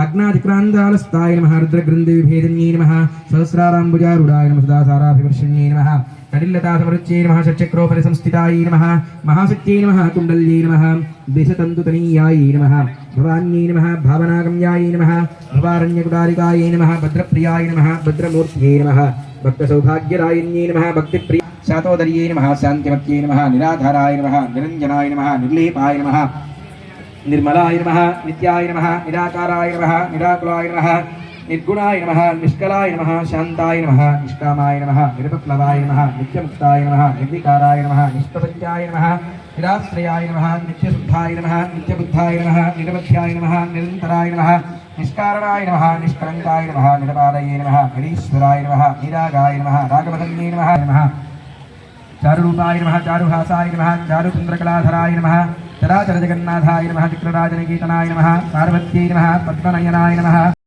आज्ञातिक्रान्तालस्ताय नमः रुद्रग्रन्थिविभेदन्यै नमः सहस्राराम्बुजारूढाय नमः सदासाराभिवर्षिण्यै नमः कटिल्लतासमरुच्यै नमः षट्चक्रोपरिसंस्थितायै नमः महाशक्त्यै नमः कुण्डल्यै नमः देशतन्तुतनीयायै नमः भवान्यै नमः भावनागम्यायै नमः भवारण्यकुटारिकायै नमः भद्रप्रियाय नमः भद्रमूर्त्यै नमः भक्तसौभाग्यरायिन्यै नमः भक्तिप्रिय शातोदर्यै नमः शान्तिमत्यै नमः निराधाराय नमः निरञ्जनाय नमः निर्लेपाय नमः निर्मलाय नमः नित्याय नमः निराकाराय नमः निराकुलाय नमः निर्गुणाय नमः निष्कलाय नमः शान्ताय नमः निष्कामाय नमः निरपप्लवाय नमः नित्यमुक्ताय नमः निर्विकाराय नमः निष्प्रपञ्चाय नमः निराश्रयाय नमः नित्यशुद्धाय नमः नित्यबुद्धाय नमः निरवध्याय नमः निरन्तराय नमः निष्कारणाय नमः निष्कलङ्काय नमः निरपादये नमः निरीश्वराय नमः निरागाय नमः रागवदन्ये नमः चारुरूपाय नमः चारुहासाय नमः चारुचन्द्रकलाधराय नमः चराचरजगन्नाथाय नमः चित्रराजनिकेतनाय नमः पार्वत्यै नमः पद्मनयनाय नमः।